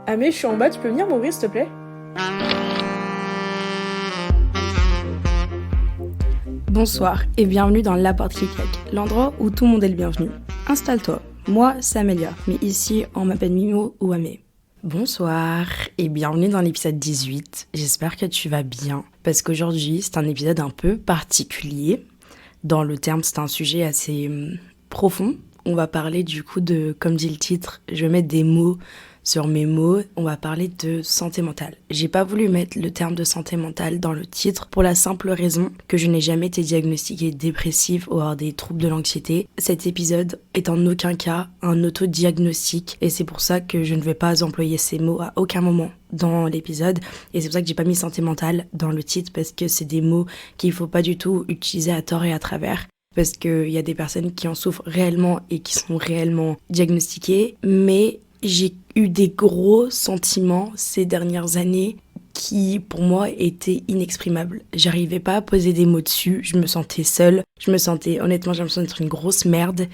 Amé, je suis en bas, tu peux venir m'ouvrir s'il te plaît? Bonsoir et bienvenue dans La Porte qui claque, l'endroit où tout le monde est le bienvenu. Installe-toi, moi c'est Amélia, mais ici on m'appelle Mimo ou Amé. Bonsoir et bienvenue dans l'épisode 18, j'espère que tu vas bien, parce qu'aujourd'hui c'est un épisode un peu particulier. Dans le terme, c'est un sujet assez profond. On va parler du coup de, comme dit le titre, je vais mettre des mots sur mes mots, on va parler de santé mentale. J'ai pas voulu mettre le terme de santé mentale dans le titre pour la simple raison que je n'ai jamais été diagnostiquée dépressive ou avoir des troubles de l'anxiété. Cet épisode est en aucun cas un autodiagnostic et c'est pour ça que je ne vais pas employer ces mots à aucun moment dans l'épisode et c'est pour ça que j'ai pas mis santé mentale dans le titre parce que c'est des mots qu'il faut pas du tout utiliser à tort et à travers. Parce qu'il y a des personnes qui en souffrent réellement et qui sont réellement diagnostiquées, mais j'ai eu des gros sentiments ces dernières années qui, pour moi, étaient inexprimables. J'arrivais pas à poser des mots dessus, je me sentais seule, honnêtement, j'ai l'impression d'être une grosse merde.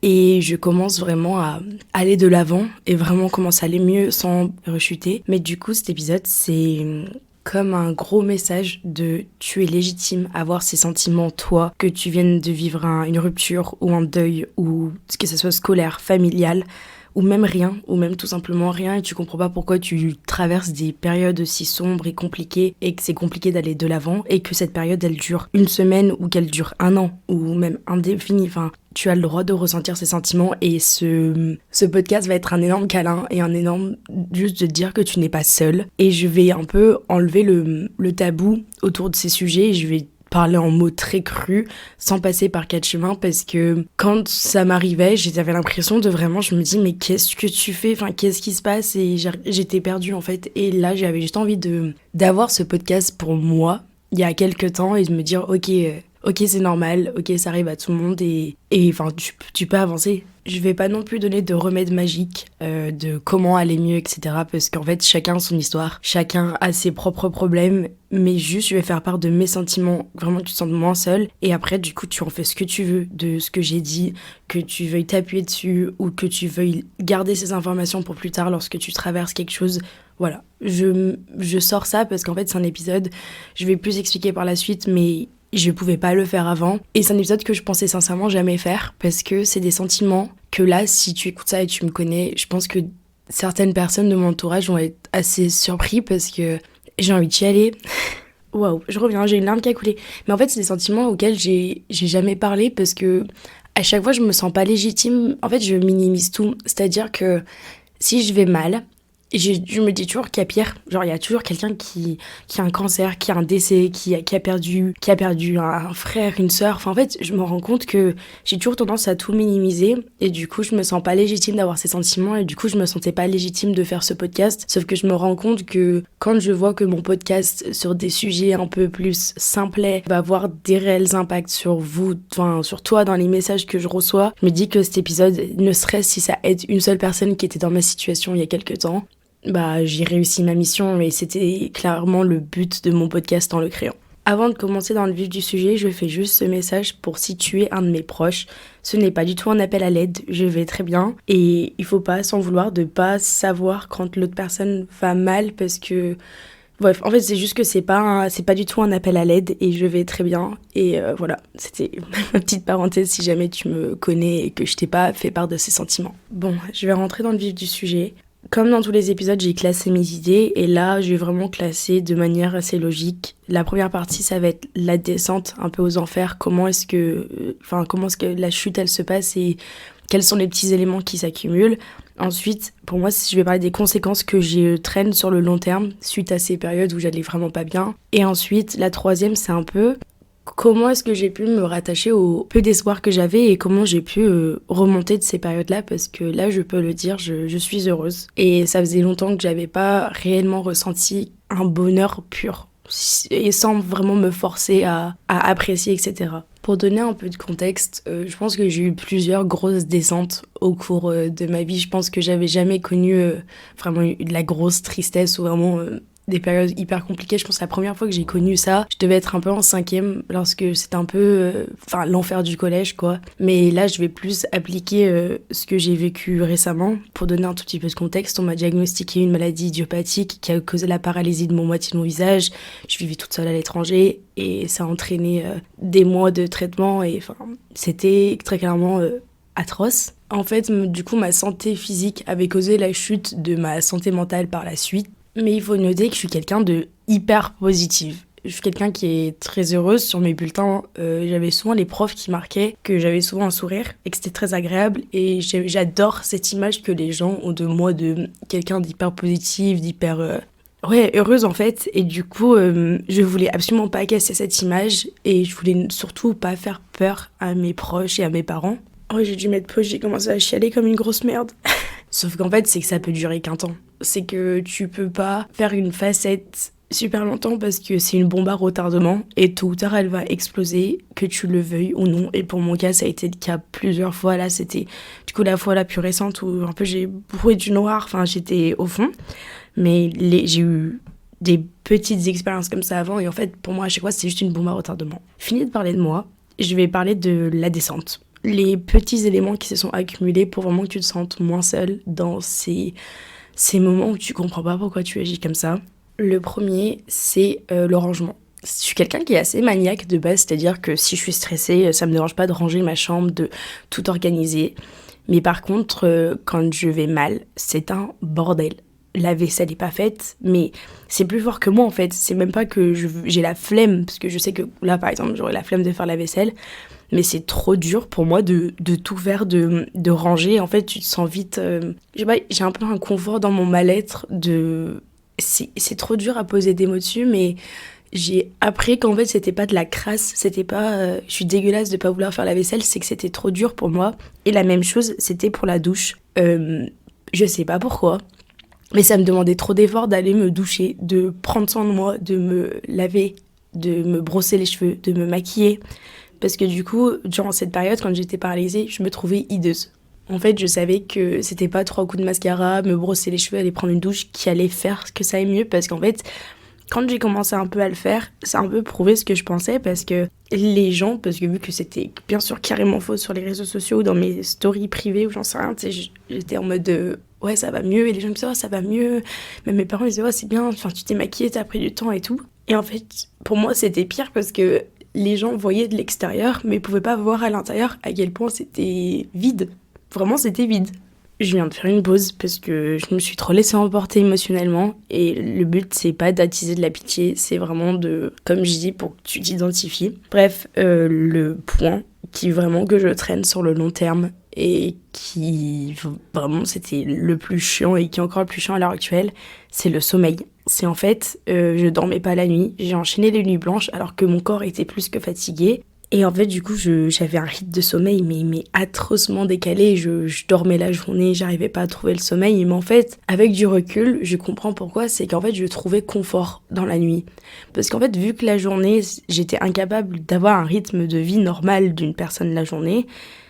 Et je commence vraiment à aller de l'avant et vraiment commence à aller mieux sans rechuter. Mais du coup, cet épisode, c'est comme un gros message de tu es légitime à avoir ces sentiments, toi, que tu viennes de vivre une rupture ou un deuil ou que ce soit scolaire, familial, ou même rien, ou même tout simplement rien, et tu comprends pas pourquoi tu traverses des périodes aussi sombres et compliquées, et que c'est compliqué d'aller de l'avant, et que cette période, elle dure une semaine, ou qu'elle dure un an, ou même indéfini, enfin, tu as le droit de ressentir ces sentiments, et ce podcast va être un énorme câlin, et un énorme, juste de dire que tu n'es pas seul, et je vais un peu enlever le tabou autour de ces sujets, et je vais parler en mots très crus, sans passer par quatre chemins, parce que quand ça m'arrivait, j'avais l'impression de vraiment, je me dis, mais qu'est-ce que tu fais? Enfin, qu'est-ce qui se passe? Et j'étais perdue, en fait. Et là, j'avais juste envie d'avoir ce podcast pour moi, il y a quelques temps, et de me dire, ok, c'est normal, ok, ça arrive à tout le monde, et enfin, tu peux avancer. Je vais pas non plus donner de remède magique de comment aller mieux, etc. Parce qu'en fait, chacun a son histoire, chacun a ses propres problèmes, mais juste, je vais faire part de mes sentiments, vraiment, tu te sens moins seul. Et après, du coup, tu en fais ce que tu veux de ce que j'ai dit, que tu veuilles t'appuyer dessus ou que tu veuilles garder ces informations pour plus tard lorsque tu traverses quelque chose. Voilà, je sors ça parce qu'en fait, c'est un épisode, je vais plus expliquer par la suite, mais je pouvais pas le faire avant. Et c'est un épisode que je pensais sincèrement jamais faire parce que c'est des sentiments que là, si tu écoutes ça et tu me connais, je pense que certaines personnes de mon entourage vont être assez surpris parce que j'ai envie d'y aller. Waouh, je reviens, j'ai une larme qui a coulé. Mais en fait, c'est des sentiments auxquels j'ai jamais parlé parce que à chaque fois, je me sens pas légitime. En fait, je minimise tout. C'est-à-dire que si je vais mal, je me dis toujours qu'il y a pire. Genre, il y a toujours quelqu'un qui a un cancer, qui a un décès, qui a perdu un frère, une sœur. Enfin, en fait, je me rends compte que j'ai toujours tendance à tout minimiser. Et du coup, je me sens pas légitime d'avoir ces sentiments. Et du coup, je me sentais pas légitime de faire ce podcast. Sauf que je me rends compte que quand je vois que mon podcast, sur des sujets un peu plus simplets, va avoir des réels impacts sur vous, enfin, sur toi, dans les messages que je reçois, je me dis que cet épisode, ne serait-ce si ça aide une seule personne qui était dans ma situation il y a quelques temps, bah, j'ai réussi ma mission et c'était clairement le but de mon podcast en le créant. Avant de commencer dans le vif du sujet, je fais juste ce message pour situer un de mes proches. Ce n'est pas du tout un appel à l'aide, je vais très bien et il faut pas s'en vouloir de pas savoir quand l'autre personne va mal parce que... Bref, en fait, c'est juste que c'est pas du tout un appel à l'aide et je vais très bien. Et voilà, c'était ma petite parenthèse si jamais tu me connais et que je t'ai pas fait part de ces sentiments. Bon, je vais rentrer dans le vif du sujet. Comme dans tous les épisodes, j'ai classé mes idées et là, je vais vraiment classer de manière assez logique. La première partie, ça va être la descente un peu aux enfers. Comment est-ce que la chute, elle se passe et quels sont les petits éléments qui s'accumulent. Ensuite, pour moi, je vais parler des conséquences que je traîne sur le long terme suite à ces périodes où j'allais vraiment pas bien. Et ensuite, la troisième, c'est un peu comment est-ce que j'ai pu me rattacher au peu d'espoir que j'avais et comment j'ai pu remonter de ces périodes-là parce que là, je peux le dire, je suis heureuse. Et ça faisait longtemps que j'avais pas réellement ressenti un bonheur pur et sans vraiment me forcer à apprécier, etc. Pour donner un peu de contexte, je pense que j'ai eu plusieurs grosses descentes au cours de ma vie. Je pense que j'avais jamais connu vraiment de la grosse tristesse ou vraiment des périodes hyper compliquées. Je pense que la première fois que j'ai connu ça, je devais être un peu en 5e lorsque c'était un peu l'enfer du collège quoi. Mais là je vais plus appliquer ce que j'ai vécu récemment. Pour donner un tout petit peu de contexte, on m'a diagnostiqué une maladie idiopathique qui a causé la paralysie de mon moitié de mon visage. Je vivais toute seule à l'étranger et ça a entraîné des mois de traitement et c'était très clairement atroce. En fait, du coup, ma santé physique avait causé la chute de ma santé mentale par la suite. Mais il faut noter que je suis quelqu'un de hyper positive. Je suis quelqu'un qui est très heureuse. Sur mes bulletins, j'avais souvent les profs qui marquaient que j'avais souvent un sourire et que c'était très agréable. Et j'adore cette image que les gens ont de moi, de quelqu'un d'hyper positif, d'hyper... heureuse en fait. Et du coup, je voulais absolument pas casser cette image. Et je voulais surtout pas faire peur à mes proches et à mes parents. Oh, j'ai dû mettre pause, j'ai commencé à chialer comme une grosse merde. Sauf qu'en fait, c'est que ça peut durer qu'un temps. C'est que tu peux pas faire une facette super longtemps parce que c'est une bombe à retardement et tôt ou tard, elle va exploser, que tu le veuilles ou non. Et pour mon cas, ça a été le cas plusieurs fois. Là, c'était du coup la fois la plus récente où un peu j'ai brûlé du noir, j'étais au fond. Mais j'ai eu des petites expériences comme ça avant et en fait, pour moi, à chaque fois, c'est juste une bombe à retardement. Fini de parler de moi, je vais parler de la descente. Les petits éléments qui se sont accumulés pour vraiment que tu te sentes moins seul dans ces moments où tu comprends pas pourquoi tu agis comme ça. Le premier, c'est le rangement. Je suis quelqu'un qui est assez maniaque de base, c'est-à-dire que si je suis stressée, ça me dérange pas de ranger ma chambre, de tout organiser. Mais par contre, quand je vais mal, c'est un bordel. La vaisselle est pas faite, mais c'est plus fort que moi en fait. C'est même pas que j'ai la flemme, parce que je sais que là par exemple j'aurais la flemme de faire la vaisselle, mais c'est trop dur pour moi de tout faire, de ranger. En fait, tu te sens vite... je sais pas, j'ai un peu un confort dans mon mal-être de... C'est trop dur à poser des mots dessus, mais j'ai appris qu'en fait, c'était pas de la crasse, c'était pas... je suis dégueulasse de pas vouloir faire la vaisselle, c'est que c'était trop dur pour moi. Et la même chose, c'était pour la douche. Je sais pas pourquoi, mais ça me demandait trop d'efforts d'aller me doucher, de prendre soin de moi, de me laver, de me brosser les cheveux, de me maquiller... Parce que du coup, durant cette période, quand j'étais paralysée, je me trouvais hideuse. En fait, je savais que c'était pas 3 coups de mascara, me brosser les cheveux, aller prendre une douche qui allait faire que ça aille mieux. Parce qu'en fait, quand j'ai commencé un peu à le faire, ça a un peu prouvé ce que je pensais. Parce que les gens, parce que vu que c'était bien sûr carrément faux sur les réseaux sociaux, dans mes stories privées ou j'en sais rien, tu sais, j'étais en mode ouais, ça va mieux. Et les gens me disaient, oh, ça va mieux. Même mes parents me disaient, oh, c'est bien, tu t'es maquillée, t'as pris du temps et tout. Et en fait, pour moi, c'était pire parce que les gens voyaient de l'extérieur, mais pouvaient pas voir à l'intérieur à quel point c'était vide. Vraiment, c'était vide. Je viens de faire une pause parce que je me suis trop laissée emporter émotionnellement. Et le but, c'est pas d'attiser de la pitié, c'est vraiment de, comme je dis, pour que tu t'identifies. Bref, le point qui vraiment que je traîne sur le long terme et qui vraiment c'était le plus chiant et qui est encore le plus chiant à l'heure actuelle, c'est le sommeil. C'est en fait, je dormais pas la nuit, j'ai enchaîné les nuits blanches alors que mon corps était plus que fatigué. Et en fait, du coup, j'avais un rythme de sommeil mais atrocement décalé. Je dormais la journée, j'arrivais pas à trouver le sommeil. Mais en fait, avec du recul, je comprends pourquoi. C'est qu'en fait, je trouvais confort dans la nuit. Parce qu'en fait, vu que la journée, j'étais incapable d'avoir un rythme de vie normal d'une personne la journée,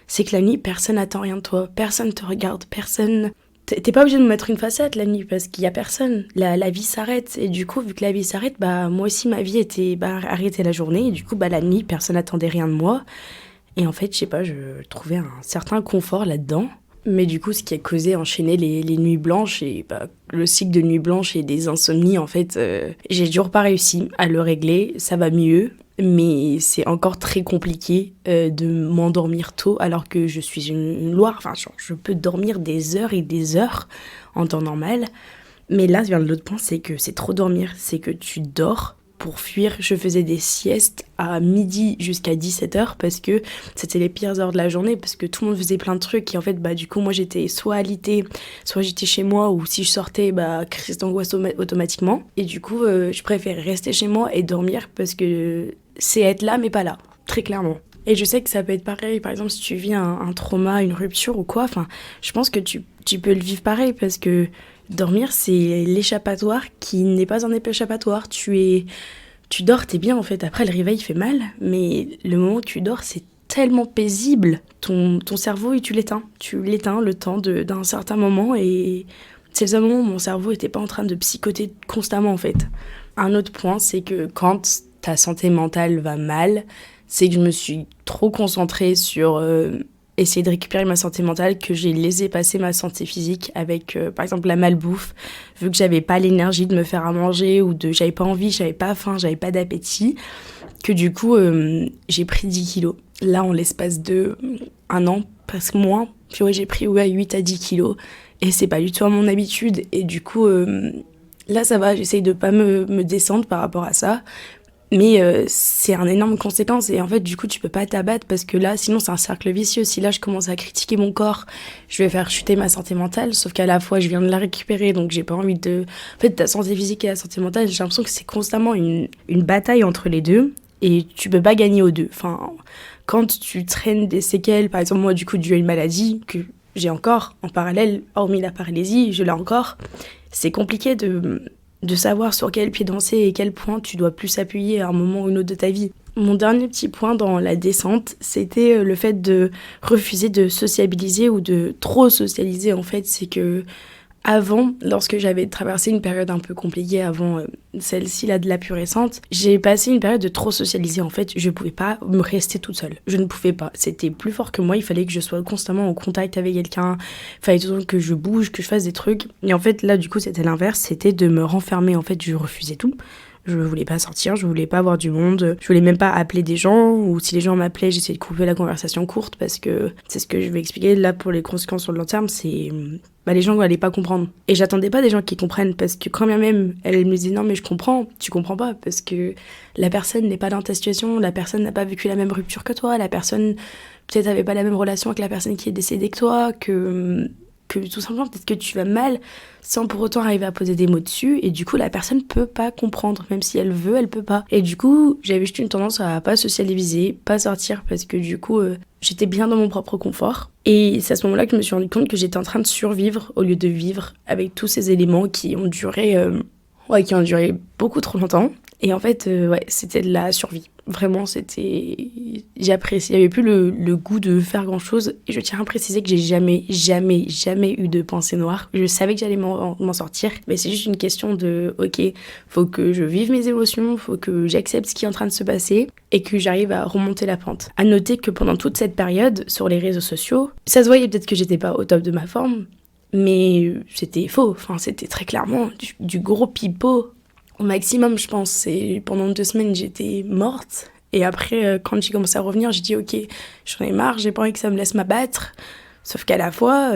c'est que la nuit, personne n'attend rien de toi. Personne te regarde, personne... T'es pas obligé de me mettre une facette la nuit parce qu'il y a personne. La vie s'arrête. Et du coup, vu que la vie s'arrête, moi aussi, ma vie était arrêtée la journée. Et du coup, la nuit, personne n'attendait rien de moi. Et en fait, je sais pas, je trouvais un certain confort là-dedans. Mais du coup, ce qui a causé enchaîner les nuits blanches et le cycle de nuits blanches et des insomnies, en fait, j'ai toujours pas réussi à le régler. Ça va mieux. Mais c'est encore très compliqué de m'endormir tôt alors que je suis une Loire. Je peux dormir des heures et des heures en temps normal. Mais là, vient de l'autre point, c'est que c'est trop dormir. C'est que tu dors pour fuir. Je faisais des siestes à midi jusqu'à 17h parce que c'était les pires heures de la journée parce que tout le monde faisait plein de trucs. Et en fait, du coup, moi, j'étais soit alitée, soit j'étais chez moi ou si je sortais, crise d'angoisse automatiquement. Et du coup, je préfère rester chez moi et dormir parce que... c'est être là mais pas là, très clairement. Et je sais que ça peut être pareil, par exemple si tu vis un trauma, une rupture ou quoi, je pense que tu peux le vivre pareil parce que dormir c'est l'échappatoire qui n'est pas un échappatoire. Tu dors, t'es bien en fait, après le réveil fait mal, mais le moment où tu dors c'est tellement paisible, ton cerveau tu l'éteins le temps d'un certain moment et c'est le seul moment où mon cerveau était pas en train de psychoter constamment en fait. Un autre point, c'est que quand ta santé mentale va mal, c'est que je me suis trop concentrée sur essayer de récupérer ma santé mentale que j'ai laissé passer ma santé physique avec par exemple la malbouffe, vu que j'avais pas l'énergie de me faire à manger ou j'avais pas envie, j'avais pas faim, j'avais pas d'appétit, que du coup j'ai pris 10 kilos. Là en l'espace de un an, presque moins, puis ouais, j'ai pris 8 à 10 kilos et c'est pas du tout à mon habitude et du coup là ça va, j'essaye de pas me descendre par rapport à ça. Mais c'est un énorme conséquence et en fait du coup tu peux pas t'abattre parce que là sinon c'est un cercle vicieux. Si là je commence à critiquer mon corps, je vais faire chuter ma santé mentale, sauf qu'à la fois je viens de la récupérer donc j'ai pas envie de... En fait ta santé physique et la santé mentale, j'ai l'impression que c'est constamment une bataille entre les deux et tu peux pas gagner aux deux. Enfin, quand tu traînes des séquelles, par exemple moi du coup dû à une maladie que j'ai encore en parallèle, hormis la paralysie, je l'ai encore, c'est compliqué de savoir sur quel pied danser et quel point tu dois plus appuyer à un moment ou un autre de ta vie. Mon dernier petit point dans la descente, c'était le fait de refuser de sociabiliser ou de trop socialiser en fait. C'est que avant, lorsque j'avais traversé une période un peu compliquée avant celle-ci là de la plus récente, j'ai passé une période de trop socialiser en fait. Je pouvais pas me rester toute seule. Je ne pouvais pas. C'était plus fort que moi. Il fallait que je sois constamment en contact avec quelqu'un. Il fallait toujours que je bouge, que je fasse des trucs. Et en fait là du coup c'était l'inverse. C'était de me renfermer. En fait je refusais tout. Je voulais pas sortir, je voulais pas voir du monde, je voulais même pas appeler des gens, ou si les gens m'appelaient, j'essayais de couper la conversation courte parce que c'est ce que je vais expliquer là pour les conséquences sur le long terme, c'est les gens n'allaient pas comprendre. Et j'attendais pas des gens qui comprennent parce que quand bien même elle me disait non mais je comprends, tu comprends pas parce que la personne n'est pas dans ta situation, la personne n'a pas vécu la même rupture que toi, la personne peut-être avait pas la même relation avec la personne qui est décédée que toi, que tout simplement peut-être que tu vas mal sans pour autant arriver à poser des mots dessus et du coup la personne peut pas comprendre, même si elle veut elle peut pas, et du coup j'avais juste une tendance à pas socialiser, pas sortir parce que du coup j'étais bien dans mon propre confort et c'est à ce moment-là que je me suis rendu compte que j'étais en train de survivre au lieu de vivre avec tous ces éléments qui ont duré beaucoup trop longtemps. Et en fait, c'était de la survie. Vraiment, c'était... J'ai apprécié. Il n'y avait plus le goût de faire grand-chose. Et je tiens à préciser que j'ai jamais eu de pensée noire. Je savais que j'allais m'en sortir. Mais c'est juste une question de, ok, faut que je vive mes émotions, faut que j'accepte ce qui est en train de se passer et que j'arrive à remonter la pente. À noter que pendant toute cette période, sur les réseaux sociaux, ça se voyait peut-être que j'étais pas au top de ma forme, mais c'était faux. Enfin, c'était très clairement du gros pipeau. Au maximum, je pense, et pendant 2 semaines, j'étais morte. Et après, quand j'ai commencé à revenir, j'ai dit, ok, j'en ai marre, j'ai pas envie que ça me laisse m'abattre. Sauf qu'à la fois,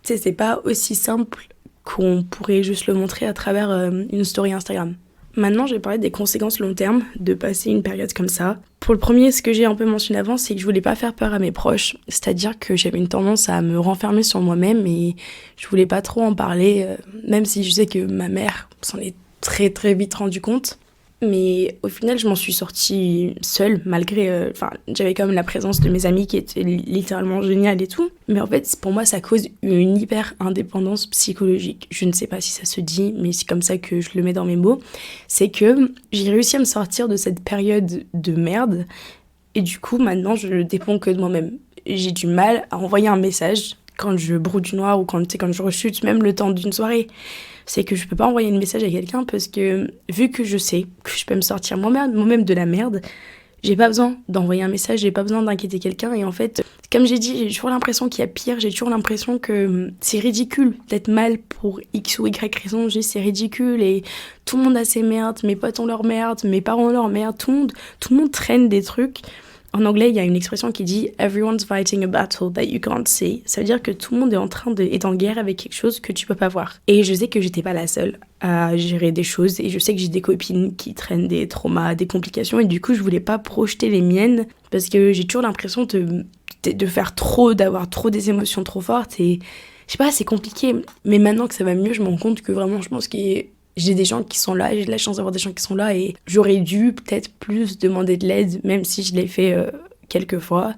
c'est pas aussi simple qu'on pourrait juste le montrer à travers une story Instagram. Maintenant, je vais parler des conséquences long terme de passer une période comme ça. Pour le premier, ce que j'ai un peu mentionné avant, c'est que je voulais pas faire peur à mes proches. C'est-à-dire que j'avais une tendance à me renfermer sur moi-même et je voulais pas trop en parler, même si je sais que ma mère s'en est très très vite rendu compte. Mais au final, je m'en suis sortie seule, malgré... j'avais quand même la présence de mes amis qui étaient littéralement géniales et tout. Mais en fait, pour moi, ça cause une hyper-indépendance psychologique. Je ne sais pas si ça se dit, mais c'est comme ça que je le mets dans mes mots. C'est que j'ai réussi à me sortir de cette période de merde. Et du coup, maintenant, je ne dépends que de moi-même. J'ai du mal à envoyer un message quand je broute du noir ou quand je rechute, même le temps d'une soirée. C'est que je peux pas envoyer un message à quelqu'un parce que vu que je sais que je peux me sortir moi-même de la merde, j'ai pas besoin d'envoyer un message, j'ai pas besoin d'inquiéter quelqu'un. Et en fait, comme j'ai dit, j'ai toujours l'impression qu'il y a pire, j'ai toujours l'impression que c'est ridicule d'être mal pour X ou Y raison. C'est ridicule et tout le monde a ses merdes, mes potes ont leur merde, mes parents ont leur merde, tout le monde traîne des trucs. En anglais, il y a une expression qui dit « Everyone's fighting a battle that you can't see ». Ça veut dire que tout le monde est en guerre avec quelque chose que tu peux pas voir. Et je sais que j'étais pas la seule à gérer des choses. Et je sais que j'ai des copines qui traînent des traumas, des complications. Et du coup, je voulais pas projeter les miennes parce que j'ai toujours l'impression de faire trop, d'avoir trop des émotions trop fortes. Et je sais pas, c'est compliqué. Mais maintenant que ça va mieux, je me rends compte que vraiment, je pense j'ai des gens qui sont là, j'ai de la chance d'avoir des gens qui sont là et j'aurais dû peut-être plus demander de l'aide, même si je l'ai fait quelques fois.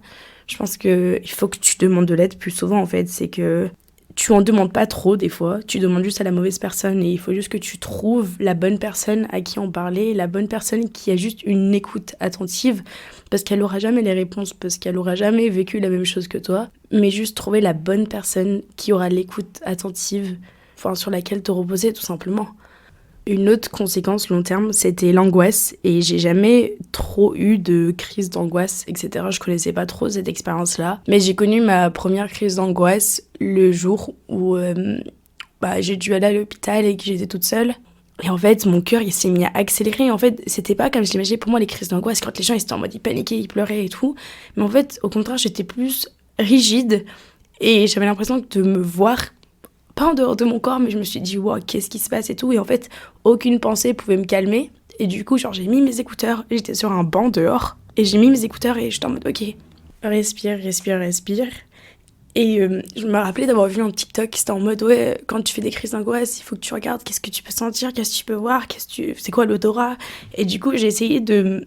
Je pense qu'il faut que tu demandes de l'aide plus souvent en fait, c'est que tu en demandes pas trop des fois, tu demandes juste à la mauvaise personne et il faut juste que tu trouves la bonne personne à qui en parler, la bonne personne qui a juste une écoute attentive parce qu'elle aura jamais les réponses, parce qu'elle aura jamais vécu la même chose que toi, mais juste trouver la bonne personne qui aura l'écoute attentive sur laquelle te reposer tout simplement. Une autre conséquence long terme, c'était l'angoisse, et j'ai jamais trop eu de crise d'angoisse, etc. Je connaissais pas trop cette expérience-là, mais j'ai connu ma première crise d'angoisse le jour où j'ai dû aller à l'hôpital et que j'étais toute seule. Et en fait, mon cœur, il s'est mis à accélérer. En fait, c'était pas comme je l'imaginais pour moi les crises d'angoisse, quand les gens ils étaient en mode ils paniquaient, ils pleuraient et tout. Mais en fait, au contraire, j'étais plus rigide et j'avais l'impression de me voir pas en dehors de mon corps, mais je me suis dit, wow, qu'est-ce qui se passe et tout. Et en fait, aucune pensée pouvait me calmer. Et du coup, j'ai mis mes écouteurs, j'étais sur un banc dehors, et j'ai mis mes écouteurs et j'étais en mode, ok, respire, respire, respire. Et je me rappelais d'avoir vu un TikTok qui était en mode, ouais, quand tu fais des crises d'angoisse, il faut que tu regardes qu'est-ce que tu peux sentir, qu'est-ce que tu peux voir, c'est quoi l'odorat. Et du coup, j'ai essayé de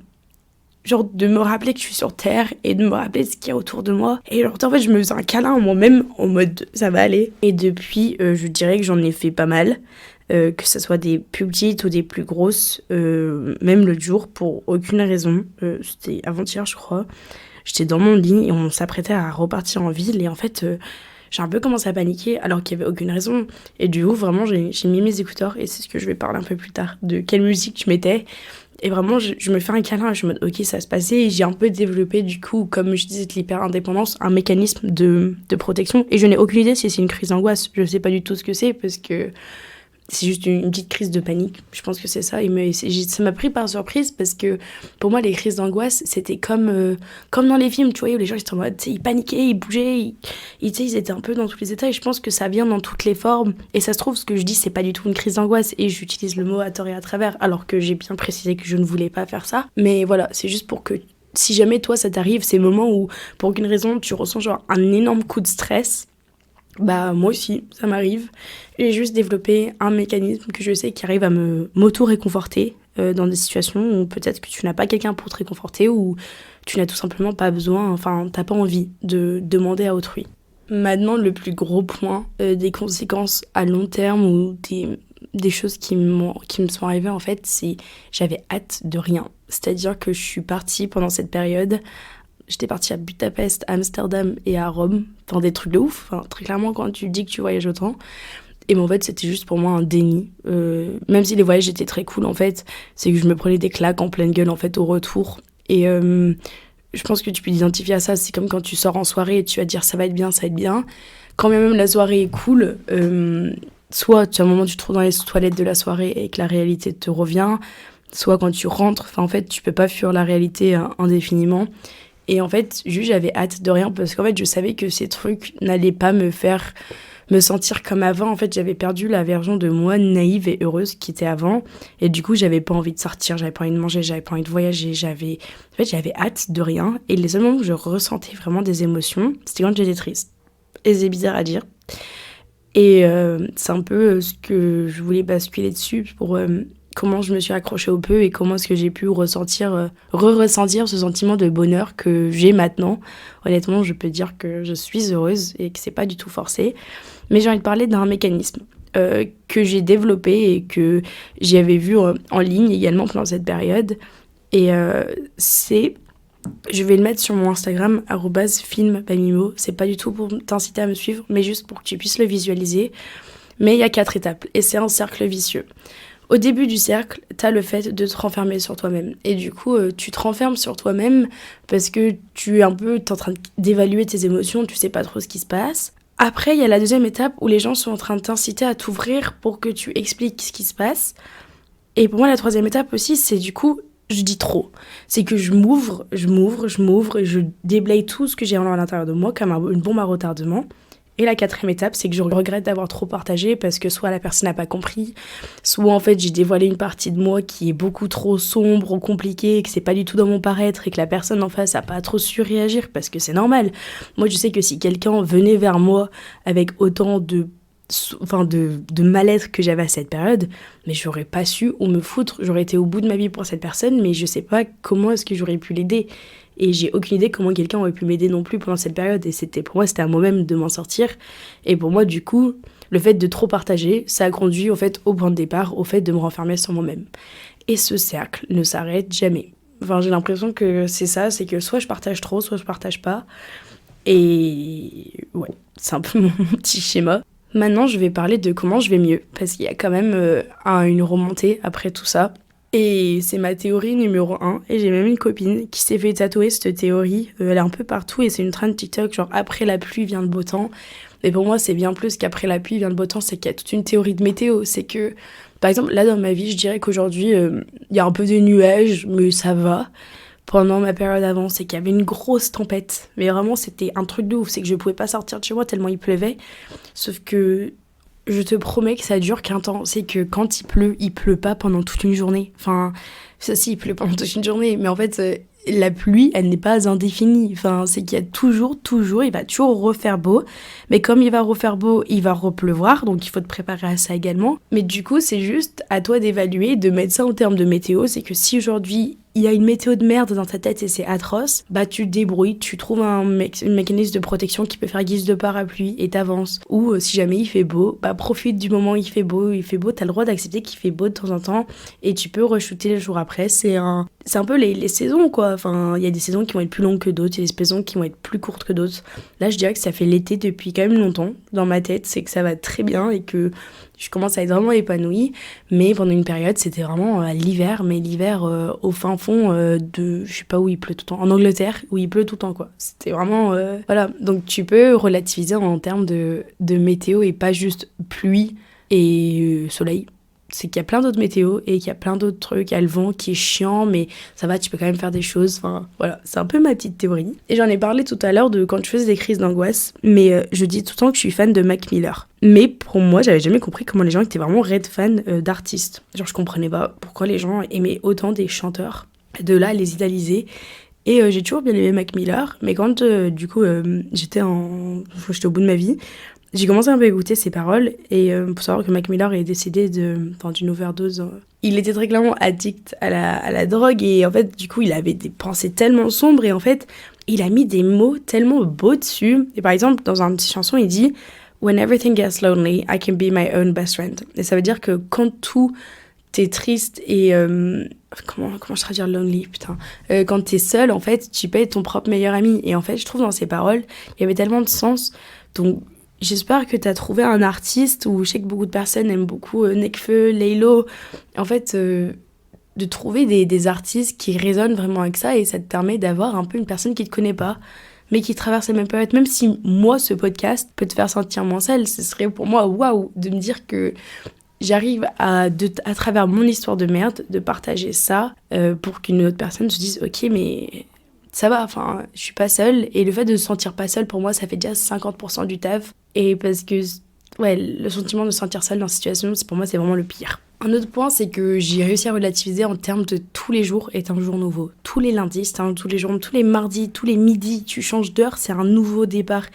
me rappeler que je suis sur Terre et de me rappeler ce qu'il y a autour de moi. Et en fait, je me faisais un câlin en moi-même en mode ça va aller. Et depuis, je dirais que j'en ai fait pas mal, que ce soit des plus petites ou des plus grosses, même l'autre jour, pour aucune raison. C'était avant-hier, je crois. J'étais dans mon lit et on s'apprêtait à repartir en ville. Et en fait, j'ai un peu commencé à paniquer alors qu'il n'y avait aucune raison. Et du coup, vraiment, j'ai mis mes écouteurs et c'est ce que je vais parler un peu plus tard, de quelle musique je mettais. Et vraiment, je me fais un câlin, je me dis, ok, ça va se passer. Et j'ai un peu développé, du coup, comme je disais, de l'hyper-indépendance, un mécanisme de protection. Et je n'ai aucune idée si c'est une crise d'angoisse. Je ne sais pas du tout ce que c'est, parce que c'est juste une petite crise de panique. Je pense que c'est ça. Ça m'a pris par surprise, parce que pour moi, les crises d'angoisse, c'était comme dans les films, tu vois, où les gens ils étaient en mode, ils paniquaient, ils bougeaient, ils étaient un peu dans tous les états. Et je pense que ça vient dans toutes les formes. Et ça se trouve, ce que je dis, c'est pas du tout une crise d'angoisse. Et j'utilise le mot à tort et à travers, alors que j'ai bien précisé que je ne voulais pas faire ça. Mais voilà, c'est juste pour que si jamais toi, ça t'arrive, ces moments où, pour aucune raison, tu ressens genre un énorme coup de stress, bah moi aussi, ça m'arrive. J'ai juste développé un mécanisme que je sais qui arrive à m'auto-réconforter dans des situations où peut-être que tu n'as pas quelqu'un pour te réconforter, ou tu n'as tout simplement pas besoin, t'as pas envie de demander à autrui. Maintenant, le plus gros point des conséquences à long terme, ou des choses qui me sont arrivées, en fait, c'est j'avais hâte de rien. C'est-à-dire que je suis partie pendant cette période. J'étais partie à Budapest, à Amsterdam et à Rome, dans des trucs de ouf, très clairement quand tu dis que tu voyages autant. Et en fait, c'était juste pour moi un déni. Même si les voyages étaient très cool, en fait, c'est que je me prenais des claques en pleine gueule, en fait, au retour. Et je pense que tu peux t'identifier à ça. C'est comme quand tu sors en soirée et tu vas te dire ça va être bien, ça va être bien. Quand bien même la soirée est cool, soit à un moment tu te trouves dans les toilettes de la soirée et que la réalité te revient, soit quand tu rentres, en fait, tu peux pas fuir la réalité indéfiniment. Et en fait, juste, j'avais hâte de rien, parce qu'en fait, je savais que ces trucs n'allaient pas me faire me sentir comme avant. En fait, j'avais perdu la version de moi naïve et heureuse qui était avant. Et du coup, j'avais pas envie de sortir, j'avais pas envie de manger, j'avais pas envie de voyager. J'avais hâte de rien. Et les seuls moments où je ressentais vraiment des émotions, c'était quand j'étais triste. Et c'est bizarre à dire. Et c'est un peu ce que je voulais basculer dessus pour comment je me suis accrochée au peu et comment est-ce que j'ai pu ressentir ce sentiment de bonheur que j'ai maintenant. Honnêtement, je peux dire que je suis heureuse et que c'est pas du tout forcé. Mais j'ai envie de parler d'un mécanisme que j'ai développé et que j'avais vu en ligne également pendant cette période. Et je vais le mettre sur mon Instagram, @film_bamimo. C'est pas du tout pour t'inciter à me suivre, mais juste pour que tu puisses le visualiser. Mais il y a 4 étapes et c'est un cercle vicieux. Au début du cercle, t'as le fait de te renfermer sur toi-même. Et du coup, tu te renfermes sur toi-même parce que t'es en train d'évaluer tes émotions, tu sais pas trop ce qui se passe. Après, il y a la deuxième étape où les gens sont en train de t'inciter à t'ouvrir pour que tu expliques ce qui se passe. Et pour moi, la troisième étape aussi, c'est du coup, je dis trop. C'est que je m'ouvre et je déblaye tout ce que j'ai à l'intérieur de moi comme une bombe à retardement. Et la quatrième étape, c'est que je regrette d'avoir trop partagé parce que soit la personne n'a pas compris, soit en fait j'ai dévoilé une partie de moi qui est beaucoup trop sombre ou compliquée, que c'est pas du tout dans mon paraître et que la personne en face a pas trop su réagir parce que c'est normal. Moi je sais que si quelqu'un venait vers moi avec autant de mal-être que j'avais à cette période, mais j'aurais pas su où me foutre, j'aurais été au bout de ma vie pour cette personne, mais je sais pas comment est-ce que j'aurais pu l'aider. Et j'ai aucune idée comment quelqu'un aurait pu m'aider non plus pendant cette période. Et pour moi, c'était à moi-même de m'en sortir. Et pour moi, du coup, le fait de trop partager, ça a conduit, au fait, au point de départ, au fait de me renfermer sur moi-même. Et ce cercle ne s'arrête jamais. J'ai l'impression que c'est ça, c'est que soit je partage trop, soit je partage pas. Et ouais, c'est un peu mon petit schéma. Maintenant, je vais parler de comment je vais mieux, parce qu'il y a quand même une remontée après tout ça. Et c'est ma théorie numéro 1. Et j'ai même une copine qui s'est fait tatouer cette théorie. Elle est un peu partout et c'est une trend TikTok, genre après la pluie vient le beau temps. Mais pour moi, c'est bien plus qu'après la pluie vient le beau temps, c'est qu'il y a toute une théorie de météo. C'est que, par exemple, là dans ma vie, je dirais qu'aujourd'hui, il y a un peu de nuages, mais ça va. Pendant ma période avant, c'est qu'il y avait une grosse tempête. Mais vraiment, c'était un truc de ouf. C'est que je pouvais pas sortir de chez moi tellement il pleuvait. Sauf que je te promets que ça dure qu'un temps. C'est que quand il pleut pas pendant toute une journée. Enfin, ça si, il pleut pendant toute une journée. Mais en fait, la pluie, elle n'est pas indéfinie. Enfin, c'est qu'il y a toujours, il va toujours refaire beau. Mais comme il va refaire beau, il va repleuvoir. Donc il faut te préparer à ça également. Mais du coup, c'est juste à toi d'évaluer, de mettre ça en termes de météo. C'est que si aujourd'hui, il y a une météo de merde dans ta tête et c'est atroce, bah tu te débrouilles, tu trouves un mécanisme de protection qui peut faire guise de parapluie et t'avances. Ou si jamais il fait beau, bah profite du moment où il fait beau, t'as le droit d'accepter qu'il fait beau de temps en temps et tu peux re-shooter le jour après. C'est un peu les saisons quoi, enfin il y a des saisons qui vont être plus longues que d'autres, il y a des saisons qui vont être plus courtes que d'autres. Là je dirais que ça fait l'été depuis quand même longtemps dans ma tête, c'est que ça va très bien et que je commence à être vraiment épanouie, mais pendant une période, c'était vraiment l'hiver, mais l'hiver au fin fond de, je sais pas où il pleut tout le temps, en Angleterre, où il pleut tout le temps, quoi. C'était vraiment, voilà. Donc tu peux relativiser en termes de météo et pas juste pluie et soleil. C'est qu'il y a plein d'autres météos et qu'il y a plein d'autres trucs. Il y a le vent qui est chiant, mais ça va, tu peux quand même faire des choses. Enfin, voilà, c'est un peu ma petite théorie. Et j'en ai parlé tout à l'heure de quand je faisais des crises d'angoisse, mais je dis tout le temps que je suis fan de Mac Miller. Mais pour moi, j'avais jamais compris comment les gens étaient vraiment red fans d'artistes. Genre, je comprenais pas pourquoi les gens aimaient autant des chanteurs. De là, les idéaliser. Et j'ai toujours bien aimé Mac Miller, mais quand du coup j'étais au bout de ma vie, j'ai commencé un peu à écouter ses paroles et pour savoir que Mac Miller est décédé d'une overdose. Il était très clairement addict à la drogue et en fait du coup il avait des pensées tellement sombres et en fait il a mis des mots tellement beaux dessus. Et par exemple dans une petite chanson il dit "When everything gets lonely, I can be my own best friend". Et ça veut dire que quand tout t'es triste et comment je traduire lonely putain quand t'es seul en fait tu peux être ton propre meilleur ami et en fait je trouve dans ces paroles il y avait tellement de sens. Donc j'espère que t'as trouvé un artiste, ou je sais que beaucoup de personnes aiment beaucoup Nekfeu, Laylo, en fait de trouver des artistes qui résonnent vraiment avec ça et ça te permet d'avoir un peu une personne qui te connaît pas mais qui traverse la même période. Même si moi ce podcast peut te faire sentir moins seule, ce serait pour moi waouh de me dire que j'arrive à travers mon histoire de merde, de partager ça pour qu'une autre personne se dise « Ok, mais ça va, enfin, je suis pas seule. » Et le fait de se sentir pas seule, pour moi, ça fait déjà 50% du taf. Et parce que, ouais, le sentiment de se sentir seule dans cette situation, pour moi, c'est vraiment le pire. Un autre point, c'est que j'ai réussi à relativiser en termes de tous les jours est un jour nouveau. Tous les lundis, c'est tous les jours, tous les mardis, tous les midis, tu changes d'heure, c'est un nouveau départ.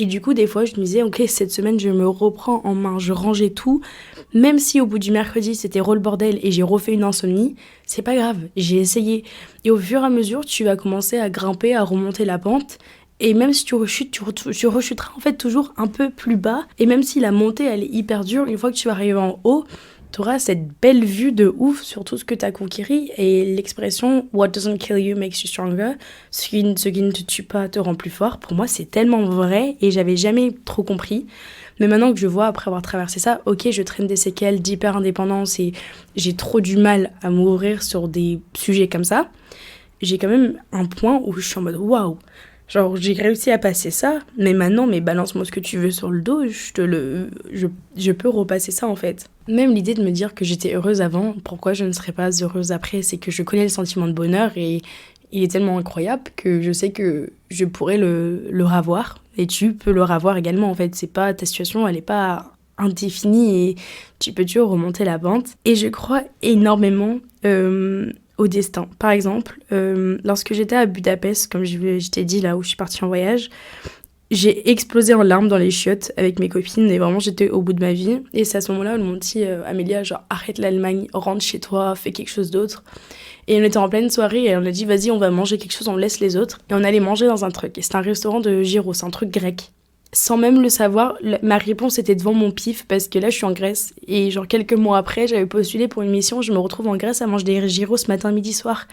Et du coup, des fois, je me disais, ok, cette semaine, je me reprends en main, je rangeais tout. Même si au bout du mercredi, c'était le bordel et j'ai refait une insomnie, c'est pas grave, j'ai essayé. Et au fur et à mesure, tu vas commencer à grimper, à remonter la pente. Et même si tu rechutes, tu rechuteras en fait toujours un peu plus bas. Et même si la montée, elle est hyper dure, une fois que tu vas arriver en haut, tu auras cette belle vue de ouf sur tout ce que tu as conquéri. Et l'expression « What doesn't kill you makes you stronger », ce qui ne te tue pas te rend plus fort, pour moi, c'est tellement vrai et j'avais jamais trop compris. Mais maintenant que je vois, après avoir traversé ça, ok, je traîne des séquelles d'hyper-indépendance et j'ai trop du mal à m'ouvrir sur des sujets comme ça. J'ai quand même un point où je suis en mode « Waouh !» Genre, j'ai réussi à passer ça, mais maintenant, balance-moi ce que tu veux sur le dos, je peux repasser ça, en fait. Même l'idée de me dire que j'étais heureuse avant, pourquoi je ne serais pas heureuse après, c'est que je connais le sentiment de bonheur et il est tellement incroyable que je sais que je pourrais le revoir. Et tu peux le revoir également, en fait. C'est pas, ta situation, elle est pas indéfinie et tu peux toujours remonter la pente. Et je crois énormément au destin. Par exemple, lorsque j'étais à Budapest, comme je t'ai dit, là où je suis partie en voyage, j'ai explosé en larmes dans les chiottes avec mes copines et vraiment j'étais au bout de ma vie. Et c'est à ce moment-là où elles m'ont dit Amélia, genre arrête l'Allemagne, rentre chez toi, fais quelque chose d'autre. Et on était en pleine soirée et on a dit vas-y, on va manger quelque chose, on laisse les autres. Et on allait manger dans un truc. Et c'était un restaurant de gyros, un truc grec. Sans même le savoir, ma réponse était devant mon pif parce que là je suis en Grèce et genre quelques mois après j'avais postulé pour une mission, je me retrouve en Grèce à manger des gyros matin, midi, soir.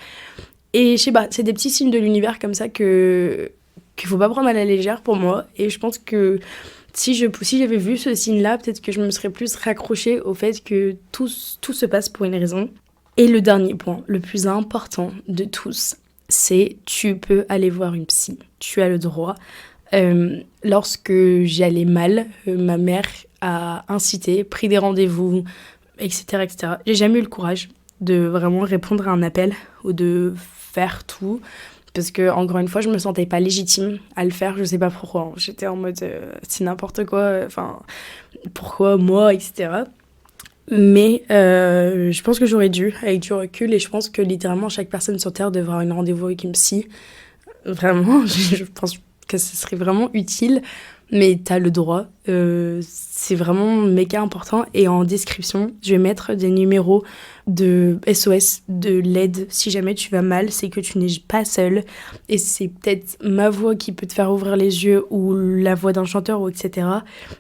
Et je sais pas, c'est des petits signes de l'univers comme ça qu'il faut pas prendre à la légère pour moi. Et je pense que Si j'avais vu ce signe-là, peut-être que je me serais plus raccrochée au fait que tout se passe pour une raison. Et le dernier point, le plus important de tous, c'est tu peux aller voir une psy. Tu as le droit. Lorsque j'y allais mal, ma mère a incité, pris des rendez-vous, etc., etc. J'ai jamais eu le courage de vraiment répondre à un appel ou de faire tout. Parce que, encore une fois, je me sentais pas légitime à le faire, je sais pas pourquoi. J'étais en mode, c'est n'importe quoi, enfin, pourquoi moi, etc. Mais je pense que j'aurais dû, avec du recul, et je pense que littéralement chaque personne sur Terre devrait avoir un rendez-vous avec une psy. Vraiment, je pense que ce serait vraiment utile, mais t'as le droit. C'est vraiment méga important. Et en description, je vais mettre des numéros de SOS, de l'aide. Si jamais tu vas mal, c'est que tu n'es pas seule. Et c'est peut-être ma voix qui peut te faire ouvrir les yeux ou la voix d'un chanteur, ou etc.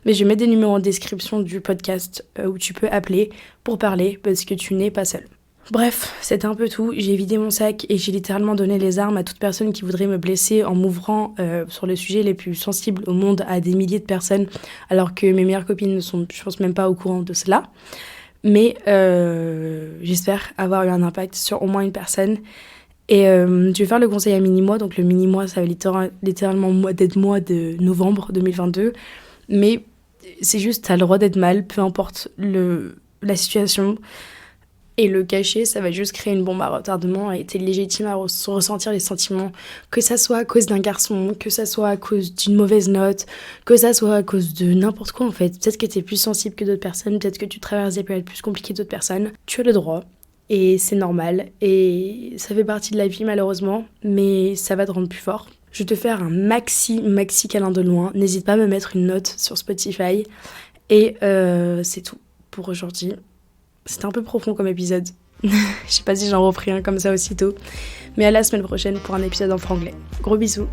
Mais je vais mettre des numéros en description du podcast où tu peux appeler pour parler parce que tu n'es pas seule. Bref, c'était un peu tout. J'ai vidé mon sac et j'ai littéralement donné les armes à toute personne qui voudrait me blesser en m'ouvrant sur les sujets les plus sensibles au monde à des milliers de personnes, alors que mes meilleures copines ne sont, je pense, même pas au courant de cela. Mais j'espère avoir eu un impact sur au moins une personne. Et je vais faire le conseil à mini-mois. Donc le mini-mois, ça va littéralement mois de novembre 2022. Mais c'est juste, t'as le droit d'être mal, peu importe la situation. Et le cacher, ça va juste créer une bombe à retardement et t'es légitime à ressentir les sentiments, que ça soit à cause d'un garçon, que ça soit à cause d'une mauvaise note, que ça soit à cause de n'importe quoi en fait. Peut-être que t'es plus sensible que d'autres personnes, peut-être que tu traverses des périodes plus compliquées que d'autres personnes. Tu as le droit et c'est normal et ça fait partie de la vie malheureusement, mais ça va te rendre plus fort. Je vais te faire un maxi câlin de loin. N'hésite pas à me mettre une note sur Spotify et c'est tout pour aujourd'hui. C'était un peu profond comme épisode. Je sais pas si j'en repris un comme ça aussitôt. Mais à la semaine prochaine pour un épisode en franglais. Gros bisous.